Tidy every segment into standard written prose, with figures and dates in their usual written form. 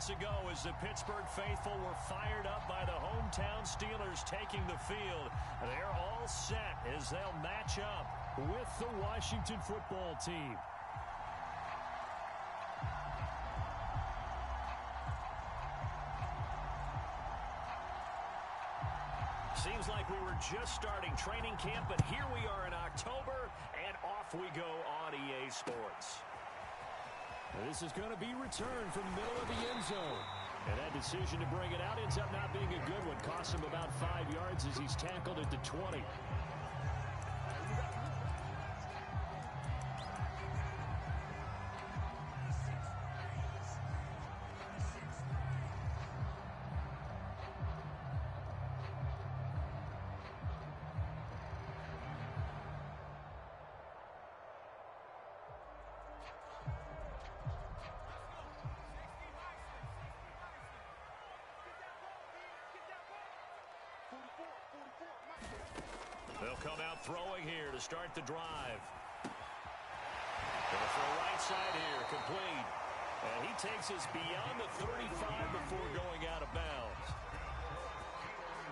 minutes ago as the Pittsburgh faithful were fired up by the hometown Steelers taking the field. They're all set as they'll match up with the Washington football team. Seems like we were just starting training camp, but here we are in October, and off we go on EA Sports. This is going to be returned from the middle of the end zone. And that decision to bring it out ends up not being a good one. Cost him about 5 yards as he's tackled at the 20. They'll come out throwing here to start the drive. Going for a right side here, complete. And he takes us beyond the 35 before going out of bounds.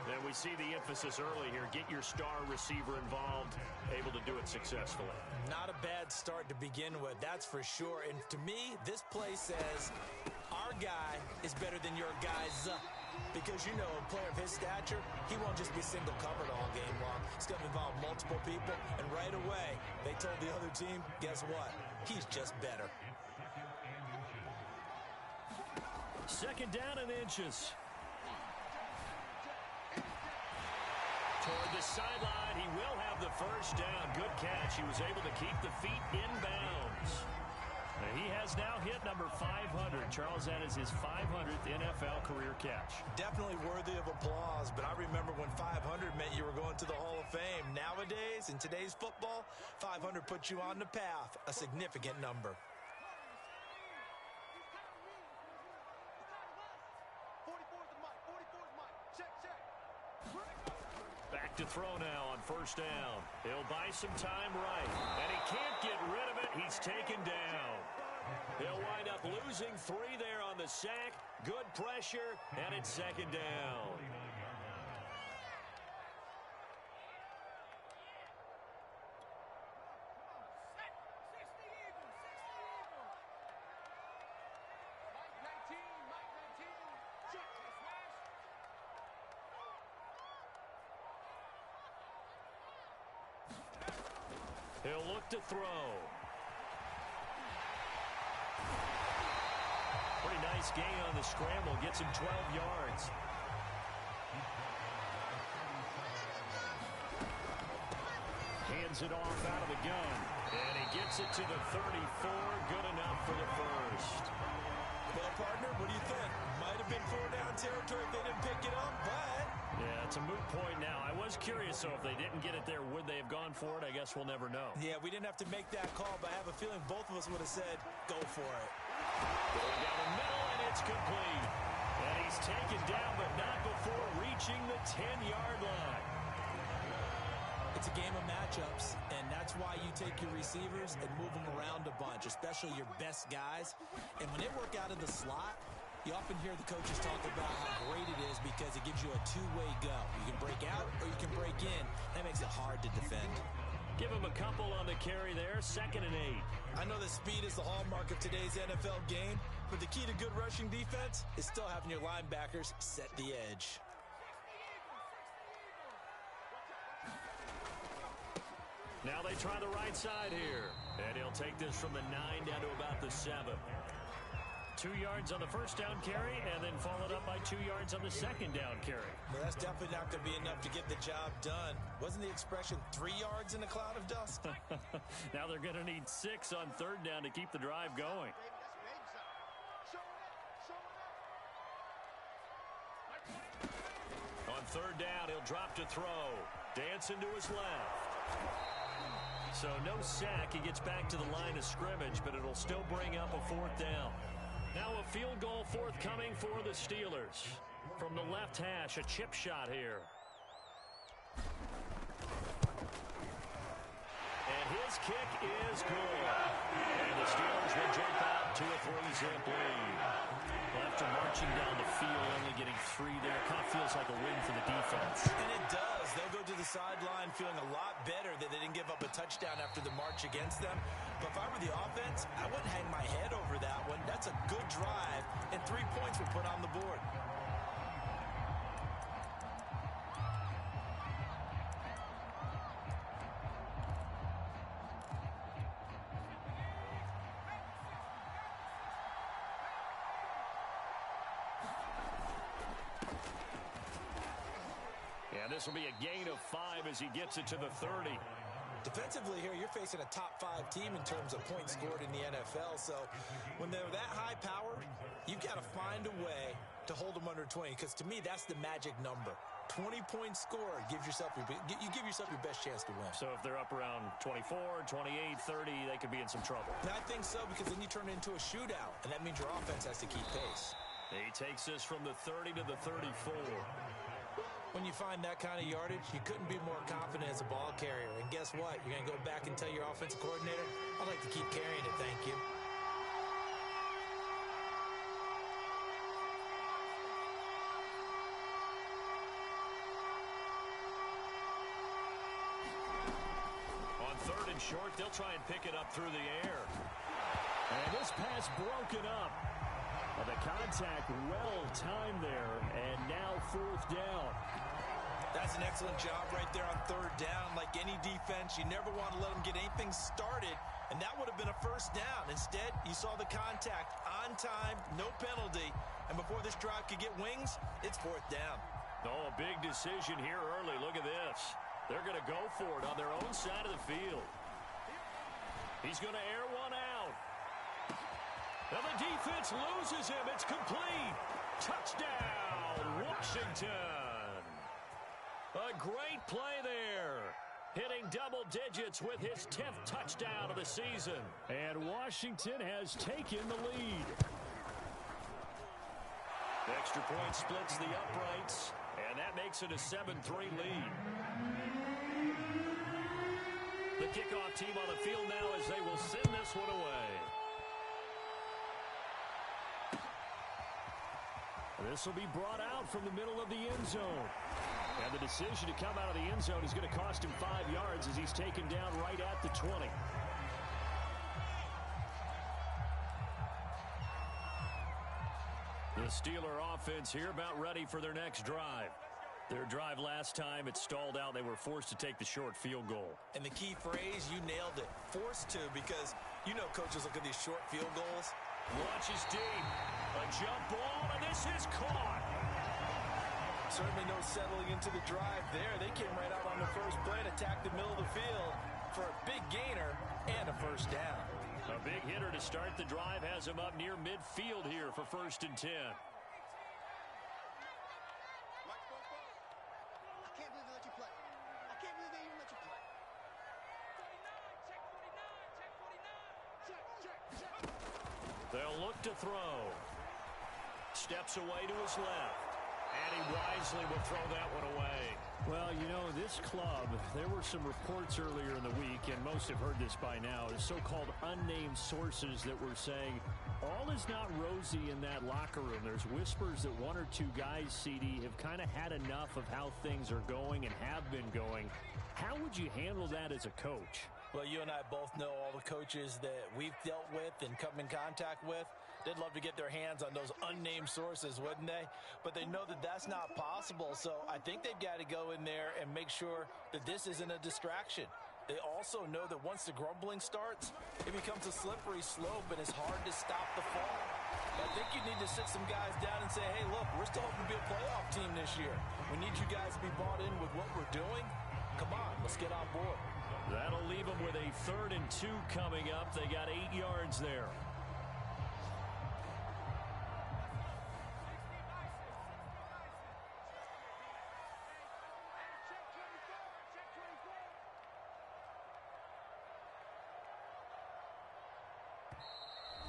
Then we see the emphasis early here. Get your star receiver involved, able to do it successfully. Not a bad start to begin with, that's for sure. And to me, this play says our guy is better than your guy's. Because, you know, a player of his stature, he won't just be single covered all game long. It's going to involve multiple people. And right away, they told the other team, guess what? He's just better. Second down and inches. Toward the sideline, he will have the first down. Good catch. He was able to keep the feet in bounds. He has now hit number 500. Charles, that is his 500th NFL career catch. Definitely worthy of applause, but I remember when 500 meant you were going to the Hall of Fame. Nowadays, in today's football, 500 puts you on the path, a significant number. Back to throw now on first down. He'll buy some time right, and he can't get rid of it. He's taken down. He'll wind up losing 3 there on the sack. Good pressure, and it's second down. He'll look to throw. Pretty nice gain on the scramble. Gets him 12 yards. Hands it off out of the gun. And he gets it to the 34. Good enough for the first. Well, partner, what do you think? Might have been 4-down territory if they didn't pick it up, but... Yeah, it's a moot point now. I was curious, so if they didn't get it there, would they have gone for it? I guess we'll never know. Yeah, we didn't have to make that call, but I have a feeling both of us would have said, go for it. Going down the middle, and it's complete. And he's taken down, but not before reaching the 10-yard line. It's a game of matchups, and that's why you take your receivers and move them around a bunch, especially your best guys. And when they work out of the slot, you often hear the coaches talk about how great it is because it gives you a two-way go. You can break out or you can break in. That makes it hard to defend. Give him a couple on the carry there, 2nd and 8. I know that speed is the hallmark of today's NFL game, but the key to good rushing defense is still having your linebackers set the edge. Now they try the right side here. And he'll take this from the 9 down to about the 7. 2 yards on the first down carry, and then followed up by 2 yards on the second down carry. Well, that's definitely not going to be enough to get the job done. Wasn't the expression 3 yards in a cloud of dust? Now they're going to need 6 on 3rd down to keep the drive going. On 3rd down, he'll drop to throw. Dancing to his left. So no sack. He gets back to the line of scrimmage, but it'll still bring up a 4th down. Now a field goal forthcoming for the Steelers. From the left hash, a chip shot here. And his kick is good. And the Steelers will jump out to a 3-zip lead. Left to mark marching down the field, only getting 3 there. Kind of feels like a win for the defense. And it does. They'll go to the sideline feeling a lot better that they didn't give up a touchdown after the march against them. But if I were the offense, I wouldn't hang my head over that one. That's a good drive, and 3 points were put on the board. And this will be a gain of 5 as he gets it to the 30. Defensively here, you're facing a top-5 team in terms of points scored in the NFL. So when they're that high power, you've got to find a way to hold them under 20. Because to me, that's the magic number. 20 points scored gives yourself you give yourself your best chance to win. So if they're up around 24, 28, 30, they could be in some trouble. And I think so, because then you turn it into a shootout, and that means your offense has to keep pace. He takes this from the 30 to the 34. When you find that kind of yardage, you couldn't be more confident as a ball carrier. And guess what? You're going to go back and tell your offensive coordinator, I'd like to keep carrying it, thank you. On 3rd and short, they'll try and pick it up through the air. And this pass broken up. The contact well timed there, and now 4th down. That's an excellent job right there on 3rd down. Like any defense, you never want to let them get anything started, and that would have been a 1st down. Instead, you saw the contact on time, no penalty, and before this drive could get wings, it's 4th down. Oh, a big decision here early. Look at this. They're going to go for it on their own side of the field. He's going to air one out. And the defense loses him. It's complete. Touchdown, Washington. A great play there. Hitting double digits with his 10th touchdown of the season. And Washington has taken the lead. The extra point splits the uprights, and that makes it a 7-3 lead. The kickoff team on the field now as they will send this one away. This will be brought out from the middle of the end zone. And the decision to come out of the end zone is going to cost him 5 yards as he's taken down right at the 20. The Steeler offense here about ready for their next drive. Their drive last time, it stalled out. They were forced to take the short field goal. And the key phrase, you nailed it. Forced to, because you know coaches look at these short field goals. Launches deep. A jump ball, and this is caught. Certainly no settling into the drive there. They came right out on the first play and attacked the middle of the field for a big gainer and a 1st down. A big hitter to start the drive has him up near midfield here for 1st and 10. They'll look to throw. Steps away to his left. And he wisely will throw that one away. Well, you know, this club, there were some reports earlier in the week, and most have heard this by now, the so-called unnamed sources that were saying all is not rosy in that locker room. There's whispers that 1 or 2 guys, CD, have kind of had enough of how things are going and have been going. How would you handle that as a coach? Well, you and I both know all the coaches that we've dealt with and come in contact with. They'd love to get their hands on those unnamed sources, wouldn't they? But they know that that's not possible, so I think they've got to go in there and make sure that this isn't a distraction. They also know that once the grumbling starts, it becomes a slippery slope and it's hard to stop the fall. I think you need to sit some guys down and say, hey, look, we're still hoping to be a playoff team this year. We need you guys to be bought in with what we're doing. Come on, let's get on board. That'll leave them with a 3rd and 2 coming up. They got 8 yards there.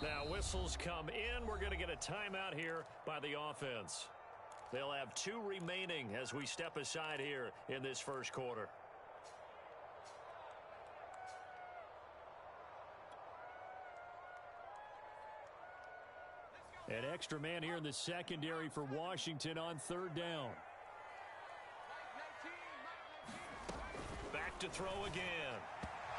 Now whistles come in. We're going to get a timeout here by the offense. They'll have 2 remaining as we step aside here in this first quarter. An extra man here in the secondary for Washington on third down. Back to throw again.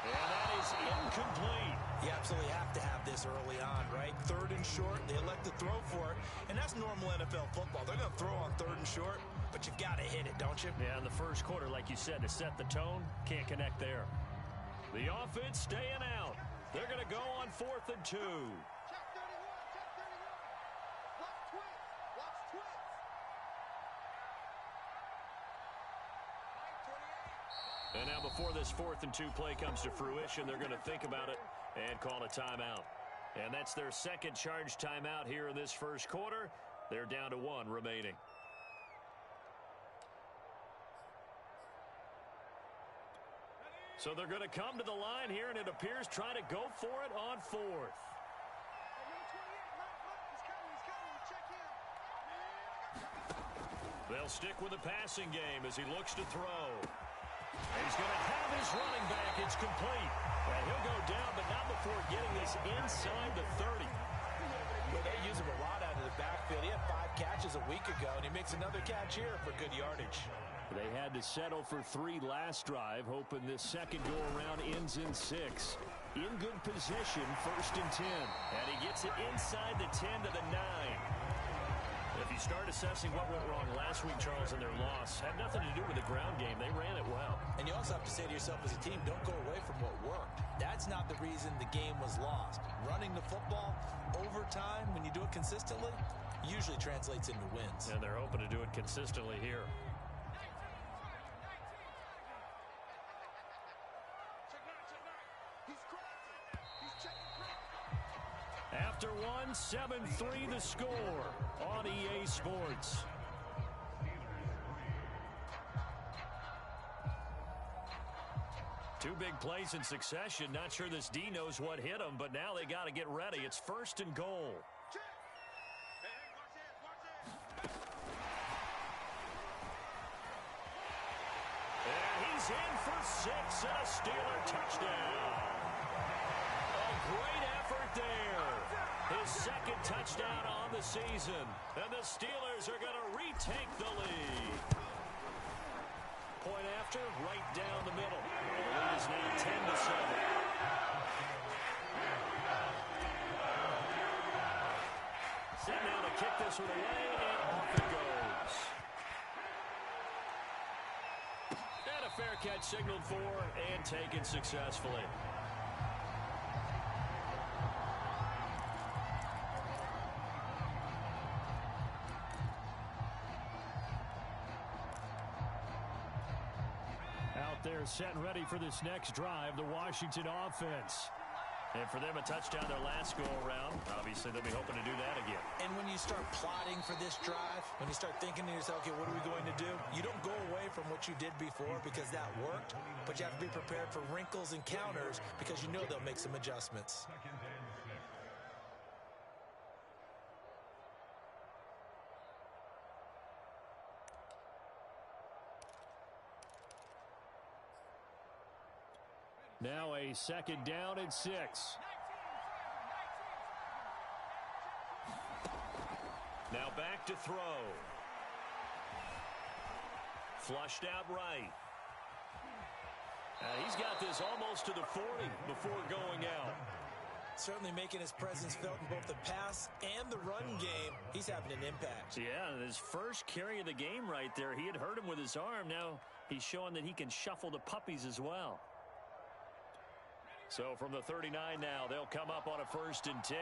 And that is incomplete. You absolutely have to have this early on, right? Third and short, they elect to throw for it. And that's normal NFL football. They're going to throw on third and short, but you've got to hit it, don't you? Yeah, in the first quarter, like you said, to set the tone, can't connect there. The offense staying out. They're going to go on 4th and 2. And now before this 4th and 2 play comes to fruition, they're going to think about it and call a timeout. And that's their second charge timeout here in this first quarter. They're down to 1 remaining. So they're going to come to the line here, and it appears trying to go for it on 4th. They'll stick with the passing game as he looks to throw. And he's going to have his running back. It's complete. And he'll go down, but not before getting this inside the 30. Well, they use him a lot out of the backfield. He had 5 catches a week ago, and he makes another catch here for good yardage. They had to settle for 3 last drive, hoping this second go-around ends in 6. In good position, 1st and 10. And he gets it inside the 10 to the 9. If you start assessing what went wrong last week, Charles, in their loss, had nothing to do with the ground game. They ran it well. And you also have to say to yourself as a team, don't go away from what worked. That's not the reason the game was lost. Running the football over time, when you do it consistently, usually translates into wins. And they're hoping to do it consistently here. After 7-3 the score on EA Sports. Two big plays in succession. Not sure this D knows what hit him, but now they got to get ready. It's 1st and goal. And he's in for 6 and a Steeler touchdown. A great effort there. His second touchdown on the season. And the Steelers are going to retake the lead. Point after, right down the middle. The lead is now 10-7. Set now to kick this one away, and off it goes. And a fair catch signaled for and taken successfully. They're set and ready for this next drive, the Washington offense. And for them, a touchdown their last go-around. Obviously, they'll be hoping to do that again. And when you start plotting for this drive, when you start thinking to yourself, okay, what are we going to do? You don't go away from what you did before because that worked, but you have to be prepared for wrinkles and counters because you know they'll make some adjustments. Now a second down and 6. Now back to throw. Flushed out right. And he's got this almost to the 40 before going out. Certainly making his presence felt in both the pass and the run game. He's having an impact. Yeah, his first carry of the game right there. He had hurt him with his arm. Now he's showing that he can shuffle the puppies as well. So from the 39 now, they'll come up on a 1st and 10.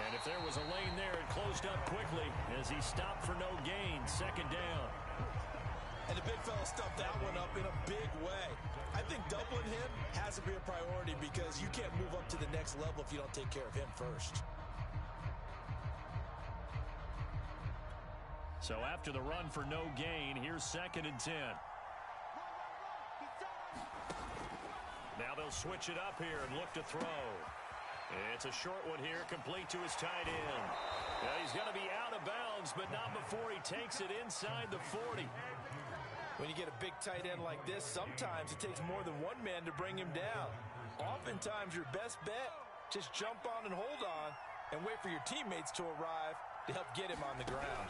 And if there was a lane there, it closed up quickly as he stopped for no gain. 2nd down. And the big fella stuffed that one up in a big way. I think doubling him has to be a priority because you can't move up to the next level if you don't take care of him first. So after the run for no gain, here's 2nd and 10. Now they'll switch it up here and look to throw. It's a short one here, complete to his tight end. Well, he's going to be out of bounds, but not before he takes it inside the 40. When you get a big tight end like this, sometimes it takes more than one man to bring him down. Oftentimes, your best bet, just jump on and hold on and wait for your teammates to arrive to help get him on the ground.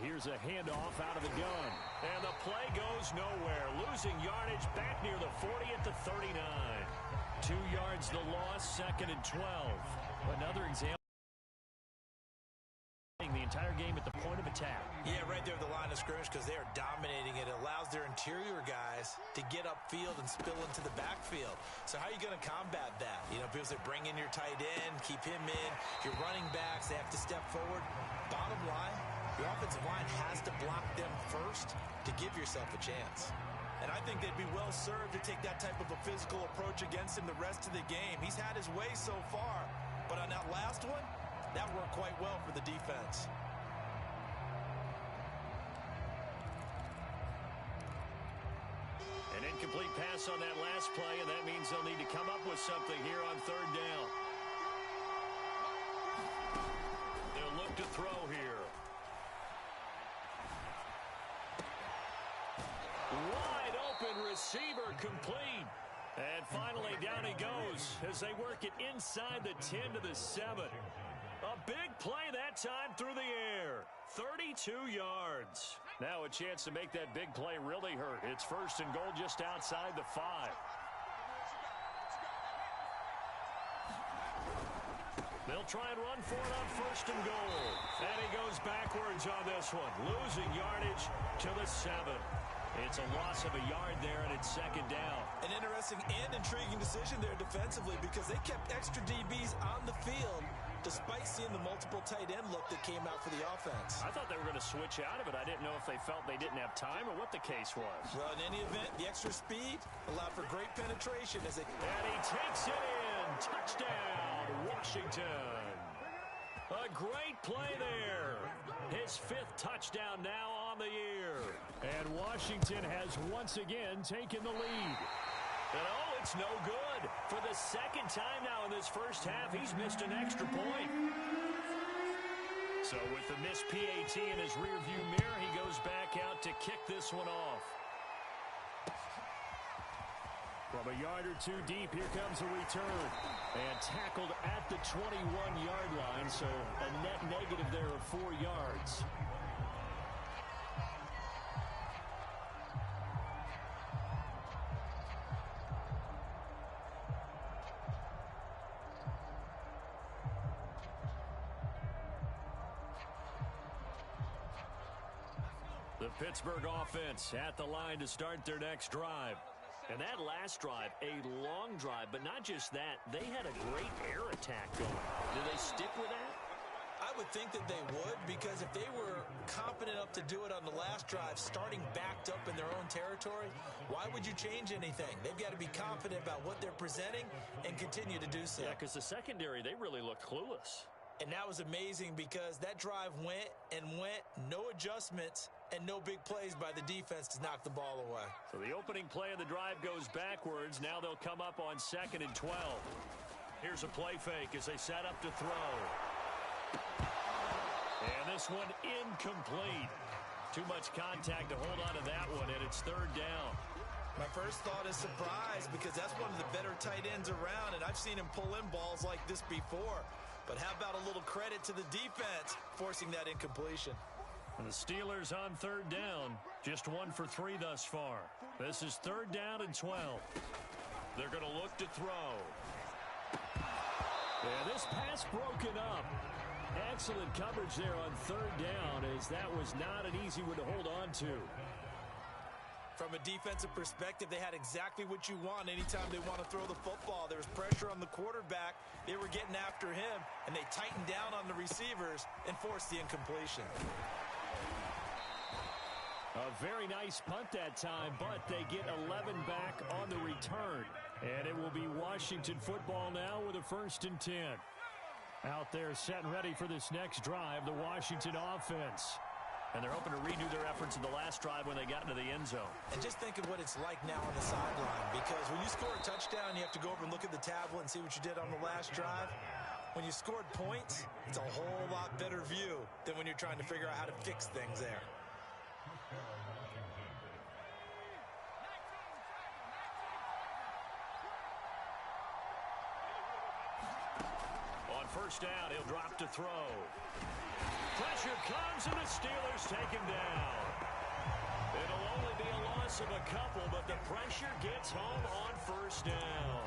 Here's a handoff out of the gun. And the play goes nowhere. Losing yardage back near the 40 at the 39. 2 yards the loss, 2nd and 12. Another example. The entire game at the point of attack. Yeah, right there at the line of scrimmage because they are dominating it. It allows their interior guys to get upfield and spill into the backfield. So how are you going to combat that? You know, people say bring in your tight end, keep him in. Your running backs, they have to step forward. Bottom line, the offensive line has to block them first to give yourself a chance. And I think they'd be well served to take that type of a physical approach against him the rest of the game. He's had his way so far, but on that last one, that worked quite well for the defense. An incomplete pass on that last play, and that means they'll need to come up with something here on 3rd down. They'll look to throw here. Wide open receiver complete. And finally down he goes as they work it inside the 10 to the 7. A big play that time through the air. 32 yards. Now a chance to make that big play really hurt. It's 1st and goal just outside the 5. They'll try and run for it on 1st and goal. And he goes backwards on this one. Losing yardage to the 7. It's a loss of a yard there, and it's 2nd down. An interesting and intriguing decision there defensively because they kept extra DBs on the field despite seeing the multiple tight end look that came out for the offense. I thought they were going to switch out of it. I didn't know if they felt they didn't have time or what the case was. Well, in any event, the extra speed allowed for great penetration as they... And he takes it in. Touchdown, Washington. A great play there. His 5th touchdown now on the year. And Washington has once again taken the lead. And oh, it's no good. For the 2nd time now in this first half, he's missed an extra point. So with the missed PAT in his rearview mirror, he goes back out to kick this one off. From a yard or 2 deep, here comes a return. And tackled at the 21-yard line, so a net negative there of 4 yards. The Pittsburgh offense at the line to start their next drive. And that last drive, a long drive, but not just that. They had a great air attack going. Do they stick with that? I would think that they would, because if they were competent enough to do it on the last drive, starting backed up in their own territory, why would you change anything? They've got to be confident about what they're presenting and continue to do so. Yeah, because the secondary, they really looked clueless. And that was amazing because that drive went and went, no adjustments, and no big plays by the defense to knock the ball away. So the opening play of the drive goes backwards. Now they'll come up on 2nd and 12. Here's a play fake as they set up to throw. And this one incomplete. Too much contact to hold on to that one, and it's 3rd down. My first thought is surprise because that's one of the better tight ends around, and I've seen him pull in balls like this before. But how about a little credit to the defense forcing that incompletion? And the Steelers on 3rd down, just 1 for 3 thus far. This is 3rd down and 12. They're going to look to throw. And this pass broken up. Excellent coverage there on 3rd down, as that was not an easy one to hold on to. From a defensive perspective, they had exactly what you want anytime they want to throw the football. There was pressure on the quarterback. They were getting after him, and they tightened down on the receivers and forced the incompletion. A very nice punt that time, but they get 11 back on the return. And it will be Washington football now with a 1st and 10. Out there set and ready for this next drive, the Washington offense. And they're hoping to redo their efforts in the last drive when they got into the end zone. And just think of what it's like now on the sideline, because when you score a touchdown, you have to go over and look at the tablet and see what you did on the last drive. When you scored points, it's a whole lot better view than when you're trying to figure out how to fix things there. first down, he'll drop to throw. Pressure comes, and the Steelers take him down. It'll only be a loss of a couple, but the pressure gets home on first down.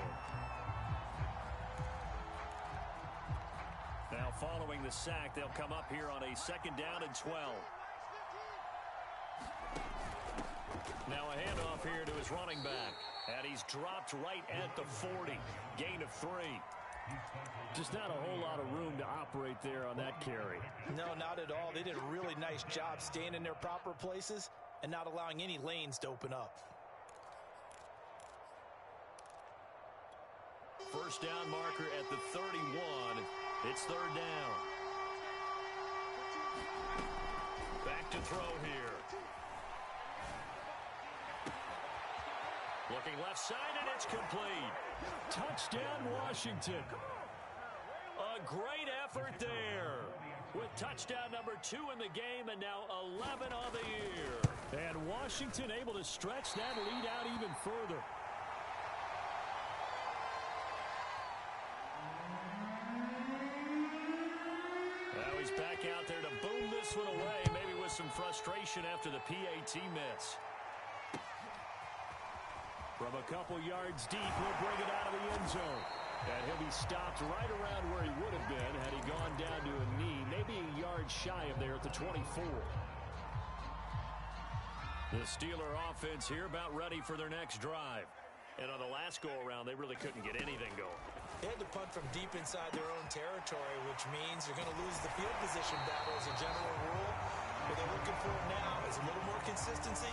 Now following the sack, they'll come up here on a 2nd down and 12. Now a handoff here to his running back. And he's dropped right at the 40. Gain of 3. Just not a whole lot of room to operate there on that carry. No, not at all. They did a really nice job staying in their proper places and not allowing any lanes to open up. First down marker at the 31. It's 3rd down. Back to throw here. Looking left side, and it's complete. Touchdown, Washington. A great effort there. With touchdown number 2 in the game, and now 11 on the year. And Washington able to stretch that lead out even further. Now he's back out there to boom this one away, maybe with some frustration after the PAT miss. From a couple yards deep, he'll bring it out of the end zone. And he'll be stopped right around where he would have been had he gone down to a knee, maybe a yard shy of there at the 24. The Steeler offense here about ready for their next drive. And on the last go-around, they really couldn't get anything going. They had to punt from deep inside their own territory, which means you're going to lose the field position battle as a general rule. What they're looking for now is a little more consistency,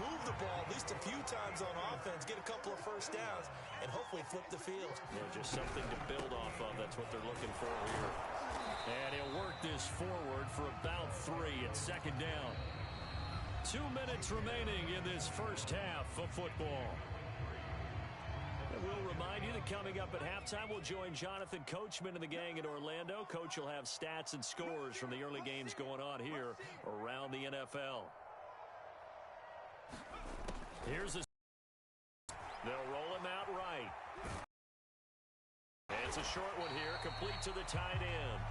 move the ball at least a few times on offense, get a couple of first downs, and hopefully flip the field. Yeah, just something to build off of. That's what they're looking for here. And he'll work this forward for about 3 at 2nd down. 2 minutes remaining in this first half of football. And we'll remind you that coming up at halftime, we'll join Jonathan Coachman and the gang in Orlando. Coach will have stats and scores from the early games going on here around the NFL. Here's the... They'll roll him out right. And it's a short one here, complete to the tight end.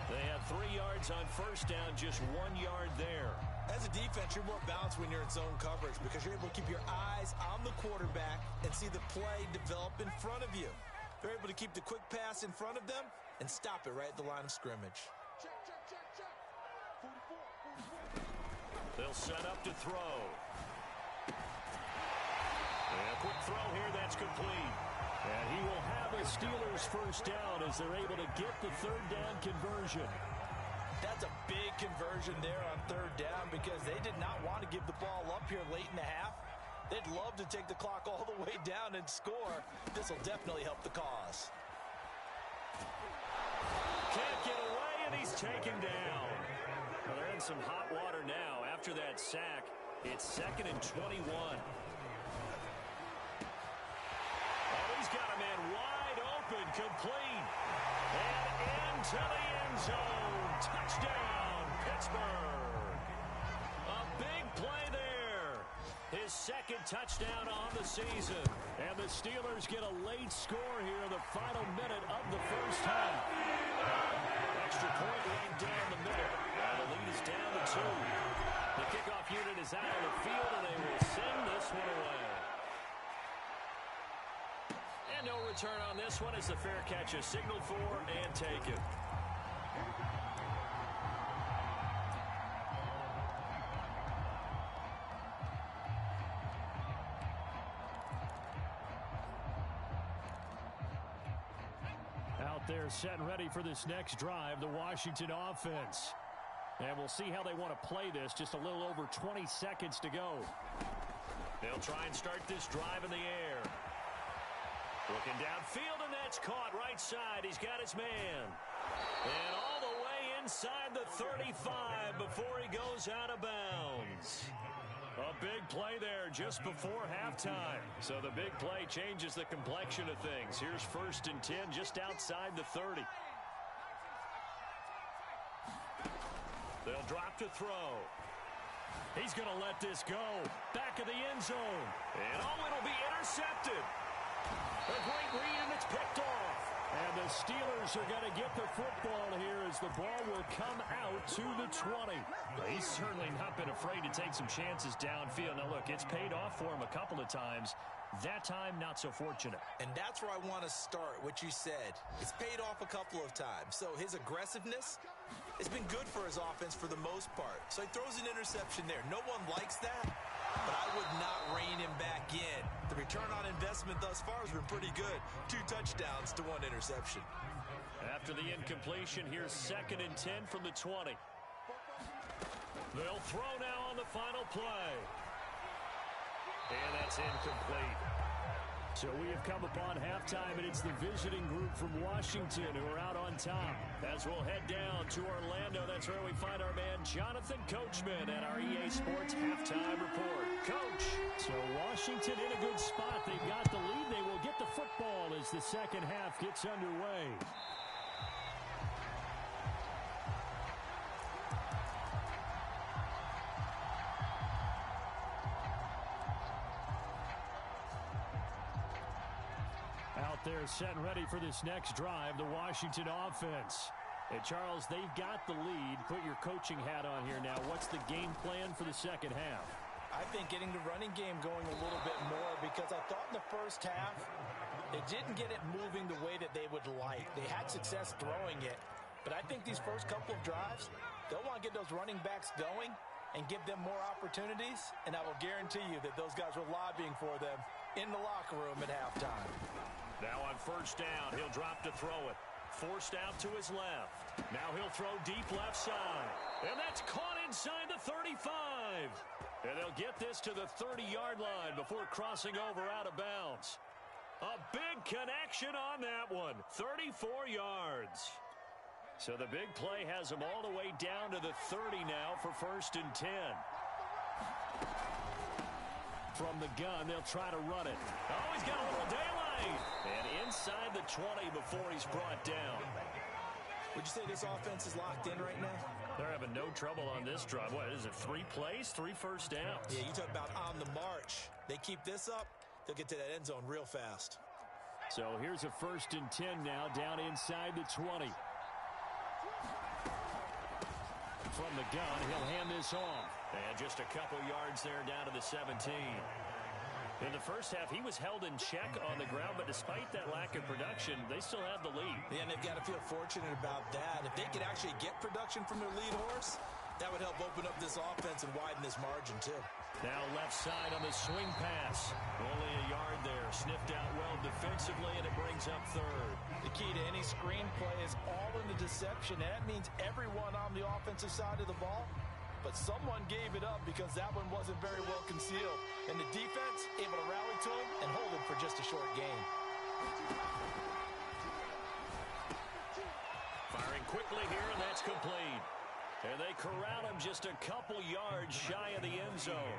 They have 3 yards on first down, just 1 yard there. As a defense, you're more balanced when you're in zone coverage because you're able to keep your eyes on the quarterback and see the play develop in front of you. They're able to keep the quick pass in front of them and stop it right at the line of scrimmage. They'll set up to throw. And a quick throw here, that's complete. And he will have a Steelers first down as they're able to get the 3rd down conversion. That's a big conversion there on 3rd down because they did not want to give the ball up here late in the half. They'd love to take the clock all the way down and score. This will definitely help the cause. Can't get away, and he's taken down. Well, they're in some hot water now. After that sack, it's 2nd and 21. Oh, he's got a man wide open, complete. And into the end zone. Touchdown, Pittsburgh. A big play there. His 2nd touchdown on the season. And the Steelers get a late score here in the final minute of the first half. Extra point right down the middle. Now the lead is down to 2. The kickoff unit is out on the field, and they will send this one away. And no return on this one as the fair catch is signaled for and taken. They're set and ready for this next drive, the Washington offense. And we'll see how they want to play this. Just a little over 20 seconds to go. They'll try and start this drive in the air. Looking downfield, and that's caught right side. He's got his man. And all the way inside the 35 before he goes out of bounds. A big play there just before halftime. So the big play changes the complexion of things. Here's 1st and 10 just outside the 30. They'll drop to throw. He's going to let this go. Back of the end zone. And oh, it'll be intercepted. A great read, and it's picked off. And the Steelers are going to get the football here as the ball will come out to the 20. He's certainly not been afraid to take some chances downfield. Now, look, it's paid off for him a couple of times. That time, not so fortunate. And that's where I want to start, what you said. It's paid off a couple of times. So his aggressiveness has been good for his offense for the most part. So he throws an interception there. No one likes that, but I would not rein him back in. The return on investment thus far has been pretty good. 2 touchdowns to 1 interception. After the incompletion, here's 2nd and 10 from the 20. They'll throw now on the final play. And that's incomplete. So we have come upon halftime, and it's the visiting group from Washington who are out on top. As we'll head down to Orlando, that's where we find our man Jonathan Coachman at our EA Sports Halftime Report. Coach. So Washington in a good spot. They've got the lead. They will get the football as the second half gets underway. Out there set and ready for this next drive, the Washington offense. And Charles, they've got the lead. Put your coaching hat on here now. What's the game plan for the second half? I think getting the running game going a little bit more, because I thought in the first half they didn't get it moving the way that they would like. They had success throwing it, but I think these first couple of drives, they'll want to get those running backs going and give them more opportunities, and I will guarantee you that those guys were lobbying for them in the locker room at halftime. Now on first down, he'll drop to throw it. Forced out to his left. Now he'll throw deep left side. And that's caught inside the 35. And they'll get this to the 30-yard line before crossing over out of bounds. A big connection on that one. 34 yards. So the big play has them all the way down to the 30 now for 1st and 10. From the gun, they'll try to run it. Oh, he's got a little daylight. And inside the 20 before he's brought down. Would you say this offense is locked in right now? They're having no trouble on this drive. What is it, 3 plays, 3 first downs? Yeah, you talk about on the march. They keep this up, they'll get to that end zone real fast. So here's a 1st and 10 now, down inside the 20. From the gun, he'll hand this off. And just a couple yards there down to the 17. In the first half, he was held in check on the ground, but despite that lack of production, they still have the lead. Yeah, and they've got to feel fortunate about that. If they could actually get production from their lead horse, that would help open up this offense and widen this margin, too. Now left side on the swing pass. Only a yard there. Sniffed out well defensively, and it brings up 3rd. The key to any screen play is all in the deception. And that means everyone on the offensive side of the ball, but someone gave it up because that one wasn't very well concealed. And the defense able to rally to him and hold it for just a short gain. Firing quickly here, and that's complete. And they corral him just a couple yards shy of the end zone.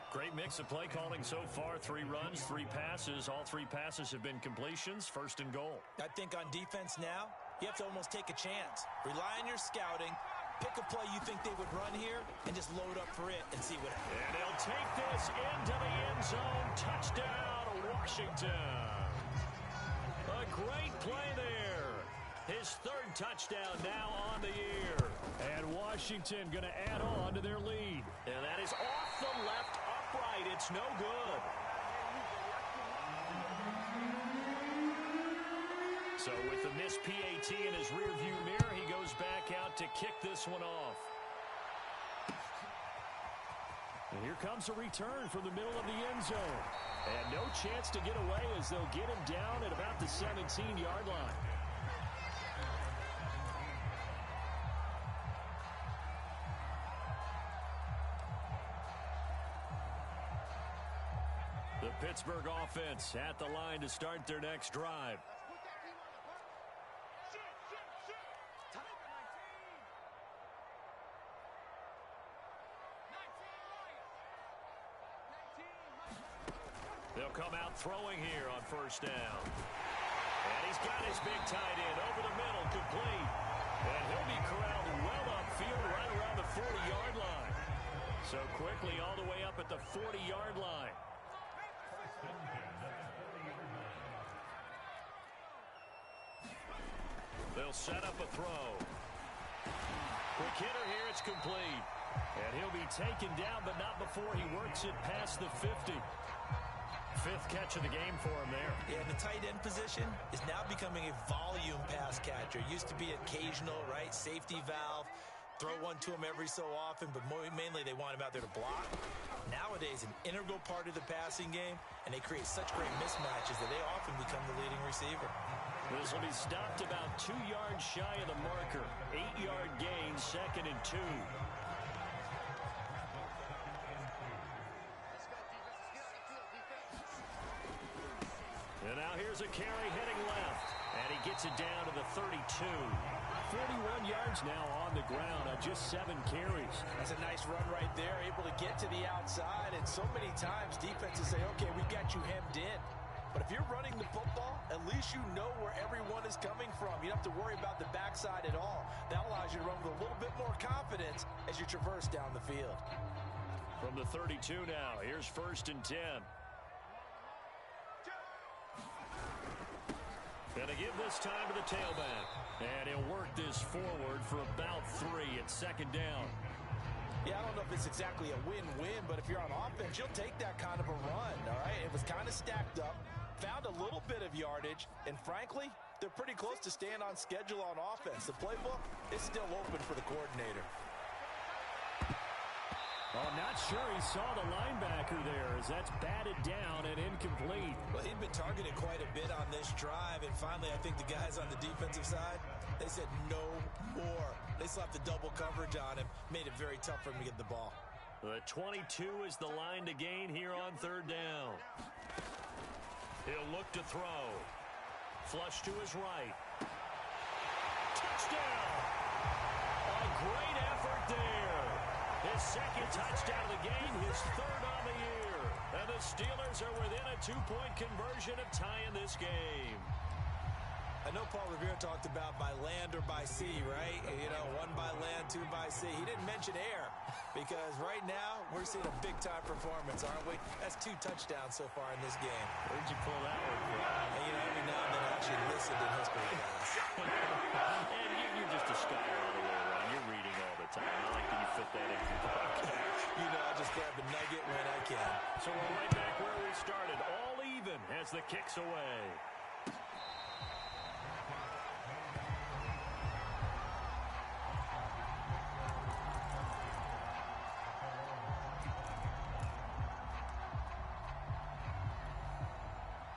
Great mix of play calling so far. 3 runs, 3 passes. All 3 passes have been completions. 1st and goal. I think on defense now, you have to almost take a chance. Rely on your scouting. Pick a play you think they would run here and just load up for it and see what happens. And they'll take this into the end zone. Touchdown, Washington. A great play there. His 3rd touchdown now on the year. And Washington going to add on to their lead. And that is off the left upright. It's no good. So with the missed PAT in his rearview mirror, he goes back out to kick this one off. And here comes a return from the middle of the end zone. And no chance to get away as they'll get him down at about the 17-yard line. The Pittsburgh offense at the line to start their next drive. They'll come out throwing here on first down. And he's got his big tight end over the middle, complete. And he'll be corralled well upfield right around the 40-yard line. So quickly all the way up at the 40-yard line. They'll set up a throw. Quick hitter here. It's complete. And he'll be taken down, but not before he works it past the 50. Fifth catch of the game for him there. Yeah, the tight end position is now becoming a volume pass catcher. Used to be occasional, right? Safety valve. Throw one to him every so often, but mainly they want him out there to block. Nowadays, an integral part of the passing game, and they create such great mismatches that they often become the leading receiver. This will be stopped about 2 yards shy of the marker. 8-yard gain, 2nd and 2. And now here's a carry heading left. And he gets it down to the 32. 41 yards now on the ground on just 7 carries. That's a nice run right there, able to get to the outside. And so many times defenses say, okay, we got you hemmed in. But if you're running the football, at least you know where everyone is coming from. You don't have to worry about the backside at all. That allows you to run with a little bit more confidence as you traverse down the field. From the 32 now, here's 1st and 10. Going to give this time to the tailback. And he'll work this forward for about 3 at 2nd down. Yeah, I don't know if it's exactly a win-win, but if you're on offense, you'll take that kind of a run, all right? It was kind of stacked up, found a little bit of yardage, and frankly, they're pretty close to staying on schedule on offense. The playbook is still open for the coordinator. Oh, not sure he saw the linebacker there as that's batted down and incomplete. Well, he'd been targeted quite a bit on this drive, and finally I think the guys on the defensive side, they said no more. They slapped the double coverage on him, made it very tough for him to get the ball. The 22 is the line to gain here on 3rd down. He'll look to throw. Flush to his right. Touchdown! A great effort there. His 2nd touchdown of the game, his 3rd on the year. And the Steelers are within a 2-point conversion of tying this game. I know Paul Revere talked about by land or by sea, right? You know, 1 by land, 2 by sea. He didn't mention air because right now we're seeing a big-time performance, aren't we? That's 2 touchdowns so far in this game. Where'd you pull that one from? And, you know, every now and then I actually listened in history class. And you're just a scholar all the way around. You're reading all the time. I like that you fit that in for the podcast. You know, I just grab a nugget when I can. So we're right back where we started. All even as the kick's away.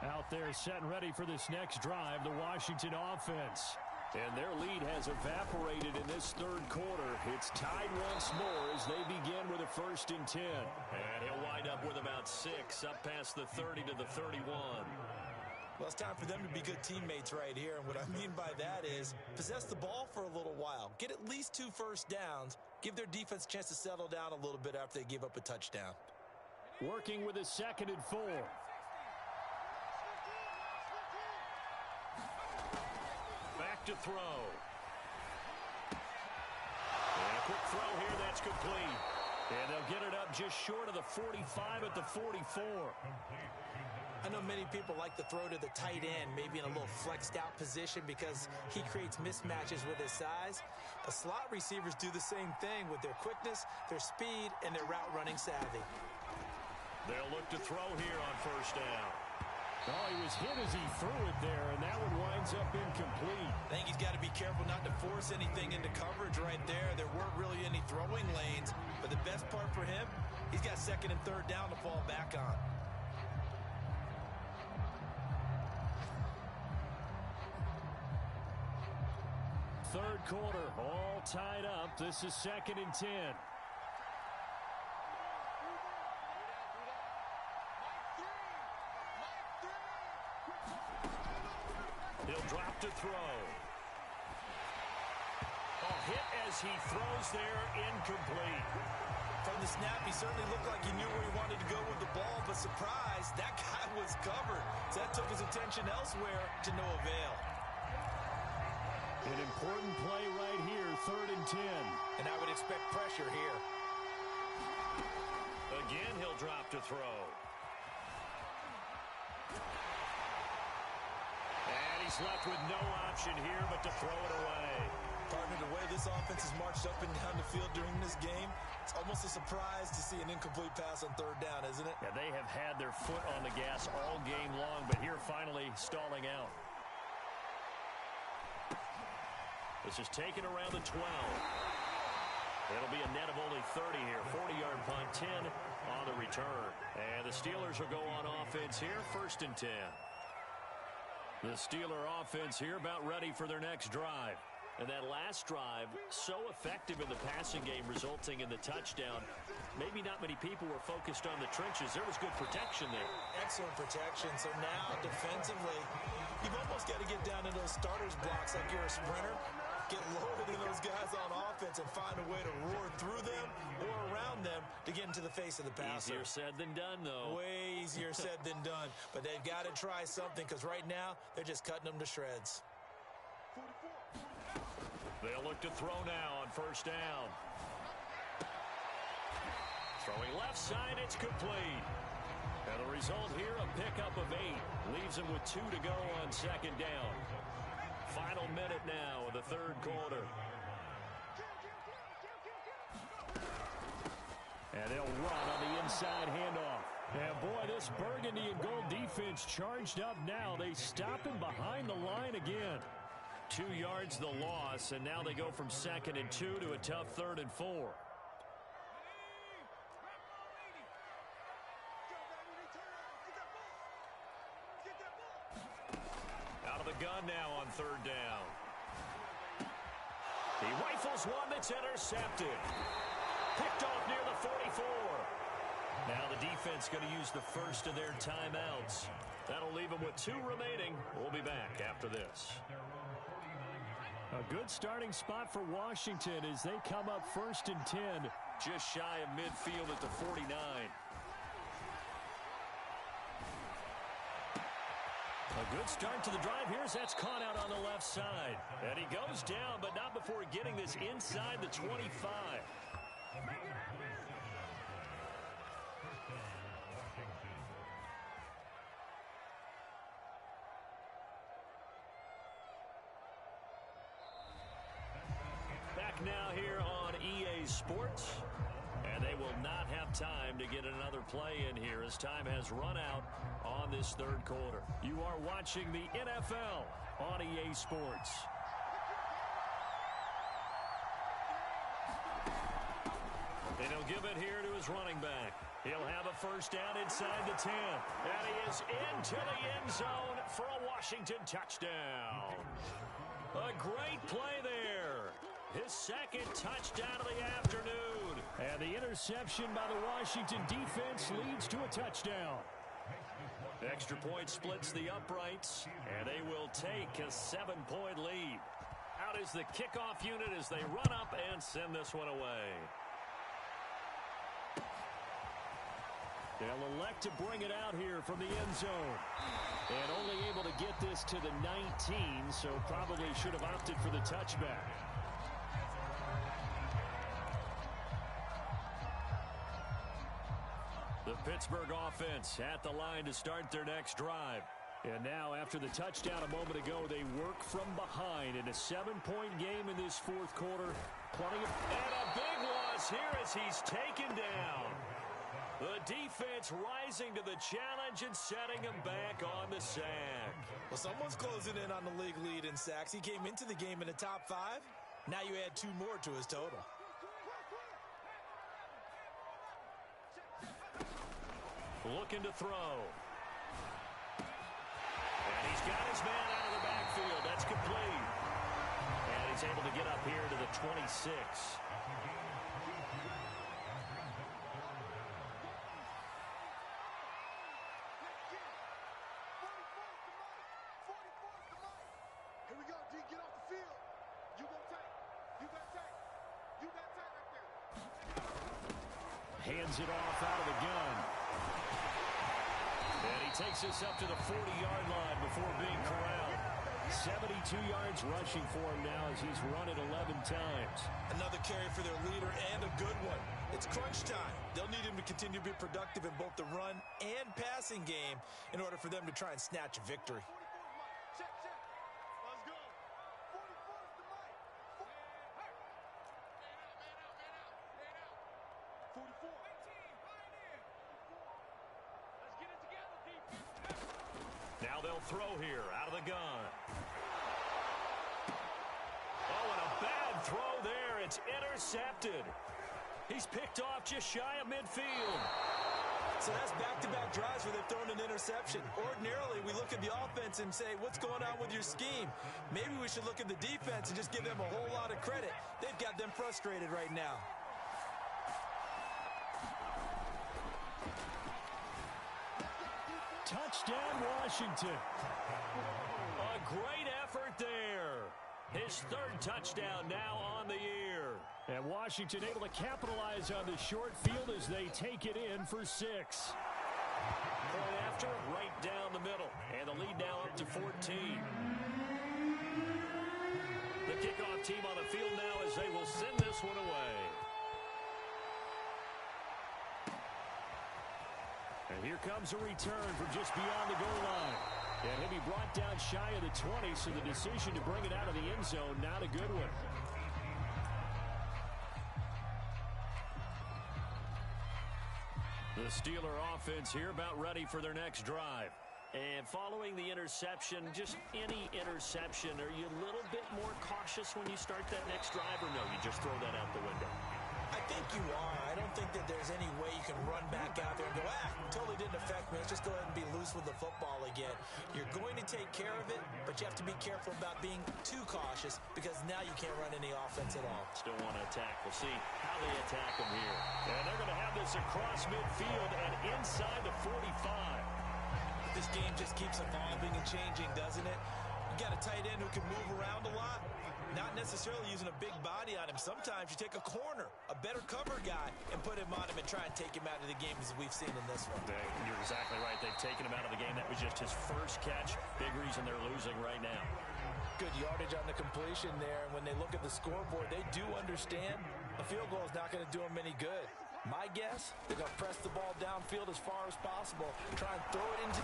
Out there set and ready for this next drive, the Washington offense. And their lead has evaporated in this 3rd quarter. It's tied once more as they begin with a 1st and 10. And he'll wind up with about 6 up past the 30 to the 31. Well, it's time for them to be good teammates right here. And what I mean by that is possess the ball for a little while. Get at least 2 first downs. Give their defense a chance to settle down a little bit after they give up a touchdown. Working with a 2nd and 4. To throw. And a quick throw here, that's complete. And they'll get it up just short of the 45 at the 44. I know many people like to throw to the tight end, maybe in a little flexed out position because he creates mismatches with his size. The slot receivers do the same thing with their quickness, their speed, and their route running savvy. They'll look to throw here on 1st down. Oh, he was hit as he threw it there, and that one winds up incomplete. I think he's got to be careful not to force anything into coverage right there. There weren't really any throwing lanes, but the best part for him, he's got 2nd and 3rd down to fall back on. Third quarter, all tied up. This is 2nd and 10. He'll drop to throw. A hit as he throws there, incomplete. From the snap, he certainly looked like he knew where he wanted to go with the ball, but surprise, that guy was covered. So that took his attention elsewhere to no avail. An important play right here, 3rd and 10. And I would expect pressure here. Again, he'll drop to throw. And he He's left with no option here but to throw it away. Partner, the way this offense has marched up and down the field during this game, it's almost a surprise to see an incomplete pass on third down, isn't it? Yeah, they have had their foot on the gas all game long, but here finally stalling out. This is taken around the 12. It'll be a net of only 30 here. 40-yard punt, 10 on the return. And the Steelers will go on offense here, 1st and 10. The Steeler offense here about ready for their next drive. And that last drive, so effective in the passing game, resulting in the touchdown. Maybe not many people were focused on the trenches. There was good protection there. Excellent protection. So now, defensively, you've almost got to get down to those starters blocks like you're a sprinter. Get loaded in those guys on offense and find a way to roar through them or around them to get into the face of the passer. Easier said than done, though. Way easier said than done. But they've got to try something because right now, they're just cutting them to shreds. They'll look to throw now on 1st down. Throwing left side, it's complete. And the result here, a pickup of 8. Leaves him with 2 to go on 2nd down. Final minute now of the 3rd quarter. And they'll run on the inside handoff. And boy, this burgundy and gold defense charged up now. They stop him behind the line again. 2 yards the loss, and now they go from 2nd and 2 to a tough 3rd and 4. Out of the gun now on 3rd down. He rifles one that's intercepted. Picked off near the 44. Now the defense going to use the first of their timeouts. That'll leave them with 2 remaining. We'll be back after this. A good starting spot for Washington as they come up 1st and 10. Just shy of midfield at the 49. A good start to the drive here as that's caught out on the left side. And he goes down, but not before getting this inside the 25. Now here on EA Sports, and they will not have time to get another play in here as time has run out on this 3rd quarter. You are watching the NFL on EA Sports. And he'll give it here to his running back. He'll have a 1st down inside the 10. And he is into the end zone for a Washington touchdown. A great play there. His 2nd touchdown of the afternoon. And the interception by the Washington defense leads to a touchdown. Extra point splits the uprights, and they will take a 7-point lead. Out is the kickoff unit as they run up and send this one away. They'll elect to bring it out here from the end zone. And only able to get this to the 19, so probably should have opted for the touchback. The Pittsburgh offense at the line to start their next drive. And now, after the touchdown a moment ago, they work from behind in a 7-point game in this 4th quarter. And a big loss here as he's taken down. The defense rising to the challenge and setting him back on the sack. Well, someone's closing in on the league lead in sacks. He came into the game in the top 5. Now you add 2 more to his total. Looking to throw. And he's got his man out of the backfield. That's complete. And he's able to get up here to the 26. Here we go, D, get off the field. You got tape. You got tape. You got tape right there. Hands it off out of the gun. And he takes us up to the 40-yard line before being corralled. 72 yards rushing for him now as he's run it 11 times. Another carry for their leader and a good one. It's crunch time. They'll need him to continue to be productive in both the run and passing game in order for them to try and snatch a victory. Now they'll throw here out of the gun. Oh, and a bad throw there. It's intercepted. He's picked off just shy of midfield. So that's back-to-back drives where they've thrown an interception. Ordinarily, we look at the offense and say, what's going on with your scheme? Maybe we should look at the defense and just give them a whole lot of credit. They've got them frustrated right now. Touchdown, Washington. A great effort there. His third touchdown now on the year. And Washington able to capitalize on the short field as they take it in for 6. Point after, right down the middle. And the lead now up to 14. The kickoff team on the field now as they will send this one away. And here comes a return from just beyond the goal line. And he'll be brought down shy of the 20, so the decision to bring it out of the end zone, not a good one. The Steeler offense here about ready for their next drive. And following the interception, just any interception, are you a little bit more cautious when you start that next drive, or no, you just throw that out the window? I think you are. I don't think that there's any way you can run back out there and go, totally didn't affect me. Let's just go ahead and be loose with the football again. You're going to take care of it, but you have to be careful about being too cautious because now you can't run any offense at all. Still want to attack. We'll see how they attack them here. And they're going to have this across midfield and inside the 45. This game just keeps evolving and changing, doesn't it? You got a tight end who can move around a lot. Not necessarily using a big body on him. Sometimes you take a corner, a better cover guy, and put him on him and try and take him out of the game as we've seen in this one. You're exactly right. They've taken him out of the game. That was just his first catch. Big reason they're losing right now. Good yardage on the completion there. And when they look at the scoreboard, they do understand a field goal is not going to do them any good. My guess, they're going to press the ball downfield as far as possible, try and throw it into...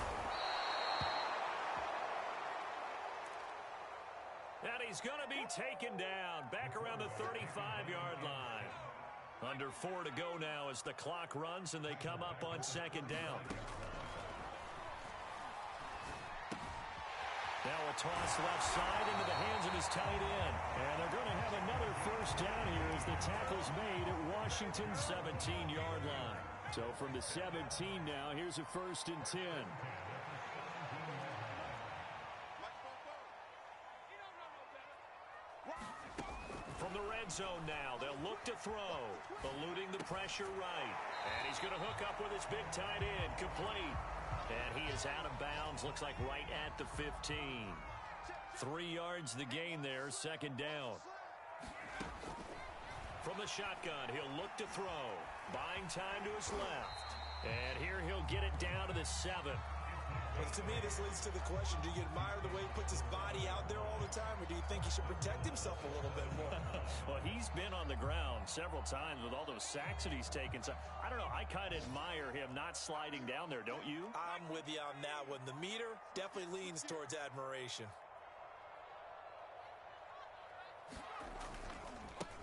And he's going to be taken down back around the 35-yard line. Under 4 to go now as the clock runs and they come up on second down. Now a toss left side into the hands of his tight end. And they're going to have another first down here as the tackle's made at Washington's 17-yard line. So from the 17 now, here's a 1st and 10. From the red zone now, they'll look to throw. Eluding the pressure right. And he's going to hook up with his big tight end. Complete. And he is out of bounds. Looks like right at the 15. 3 yards the gain there. Second down. From the shotgun, he'll look to throw. Buying time to his left. And here he'll get it down to the 7. Well, to me, this leads to the question, do you admire the way he puts his body out there all the time, or do you think he should protect himself a little bit more? Well, he's been on the ground several times with all those sacks that he's taken. So, I don't know, I kind of admire him not sliding down there, don't you? I'm with you on that one. The meter definitely leans towards admiration.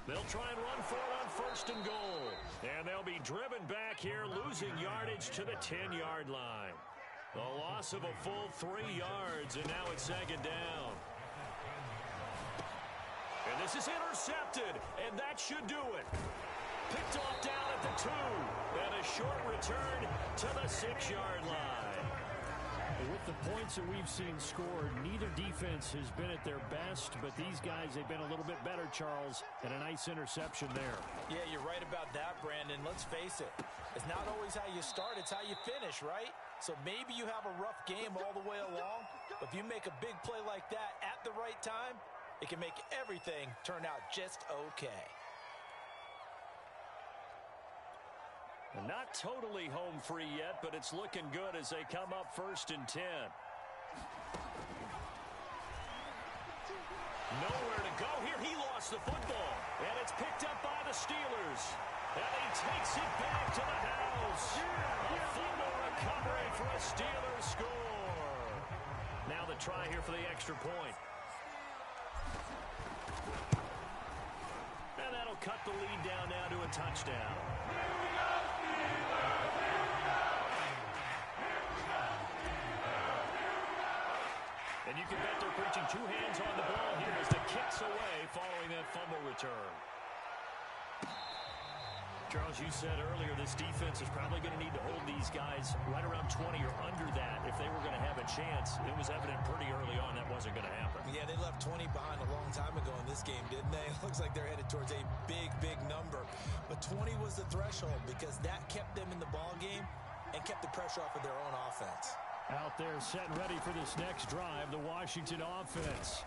They'll try and run for it on 1st and goal. And they'll be driven back here, losing yardage to the 10-yard line. A loss of a full 3 yards, and now it's second down. And this is intercepted, and that should do it. Picked off down at the 2, and a short return to the 6-yard line. With the points that we've seen scored, neither defense has been at their best, but these guys, they've been a little bit better, Charles, and a nice interception there. Yeah, you're right about that, Brandon. Let's face it. It's not always how you start, it's how you finish, right? So maybe you have a rough game all the way along, but if you make a big play like that at the right time, it can make everything turn out just okay. And not totally home free yet, but it's looking good as they come up 1st and 10. Nowhere to go here. He lost the football, and it's picked up by the Steelers. And he takes it back to the house. A fumble recovery for a Steelers score. Now the try here for the extra point. And that'll cut the lead down now to a touchdown. you can bet they're preaching two hands on the ball here as the kick's away following that fumble return. Charles, you said earlier this defense is probably going to need to hold these guys right around 20 or under that if they were going to have a chance. It was evident pretty early on that wasn't going to happen. Yeah, they left 20 behind a long time ago in this game, didn't they? It looks like they're headed towards a big, big number. But 20 was the threshold because that kept them in the ball game and kept the pressure off of their own offense. Out there set and ready for this next drive, the Washington offense.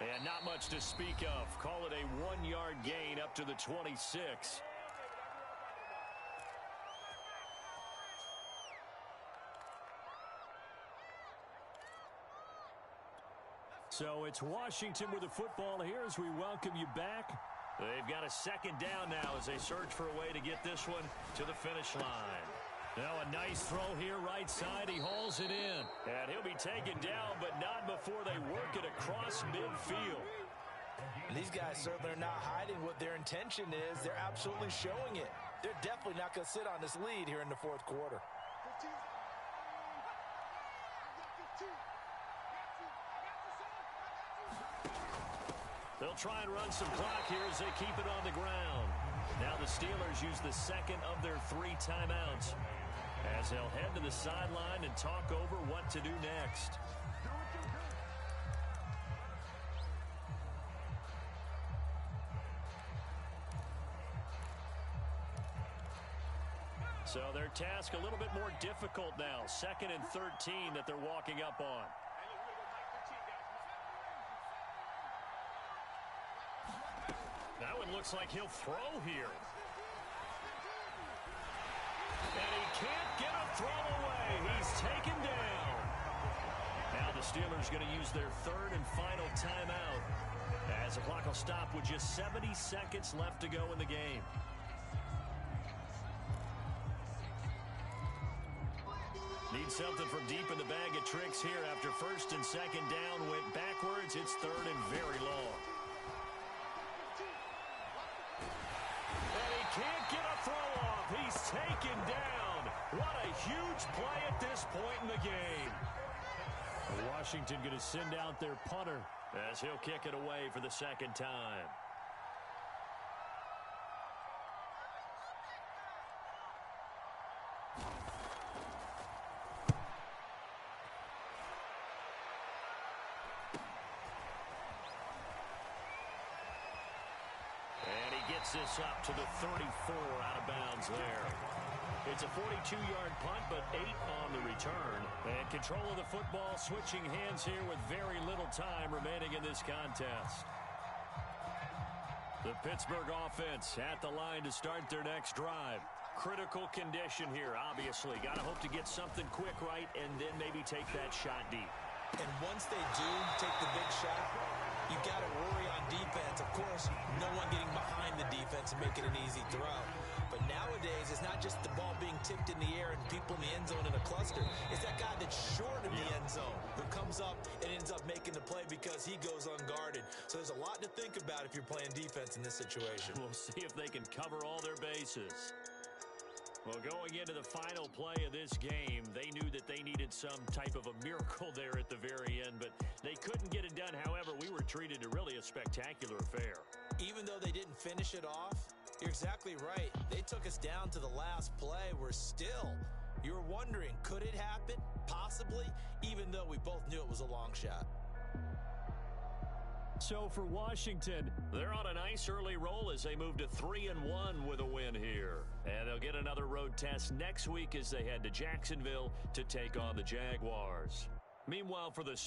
And not much to speak of. Call it a 1-yard gain up to the 26. So it's Washington with the football here as we welcome you back. They've got a second down now as they search for a way to get this one to the finish line. Now a nice throw here right side. He hauls it in. And he'll be taken down, but not before they work it across midfield. These guys certainly are not hiding what their intention is. They're absolutely showing it. They're definitely not going to sit on this lead here in the fourth quarter. They'll try and run some clock here as they keep it on the ground. Now the Steelers use the second of their 3 timeouts as they'll head to the sideline and talk over what to do next. So their task a little bit more difficult now. 2nd and 13 that they're walking up on. That one looks like he'll throw here. And he can't get a throw away. He's taken down. Now the Steelers going to use their 3rd and final timeout as the clock will stop with just 70 seconds left to go in the game. Need something from deep in the bag of tricks here after 1st and 2nd down went backwards. It's 3rd and very long. Can't get a throw off. He's taken down. What a huge play at this point in the game. Washington going to send out their punter as he'll kick it away for the 2nd time. This up to the 34 out of bounds there. It's a 42-yard punt, but 8 on the return. And control of the football switching hands here with very little time remaining in this contest. The Pittsburgh offense at the line to start their next drive. Critical condition here, obviously. Got to hope to get something quick right and then maybe take that shot deep. And once they do take the big shot, you got to worry on defense. Of course, no one getting behind the defense and making an easy throw. But nowadays, it's not just the ball being tipped in the air and people in the end zone in a cluster. It's that guy that's short of the end zone who comes up and ends up making the play because he goes unguarded. So there's a lot to think about if you're playing defense in this situation. We'll see if they can cover all their bases. Well, going into the final play of this game, they knew that they needed some type of a miracle there at the very end, but they couldn't get it done. However, we were treated to really a spectacular affair. Even though they didn't finish it off, you're exactly right. They took us down to the last play. We're still, you were wondering, could it happen? Possibly, even though we both knew it was a long shot. So for Washington, they're on a nice early roll as they move to 3-1 with a win here. And they'll get another road test next week as they head to Jacksonville to take on the Jaguars. Meanwhile, for the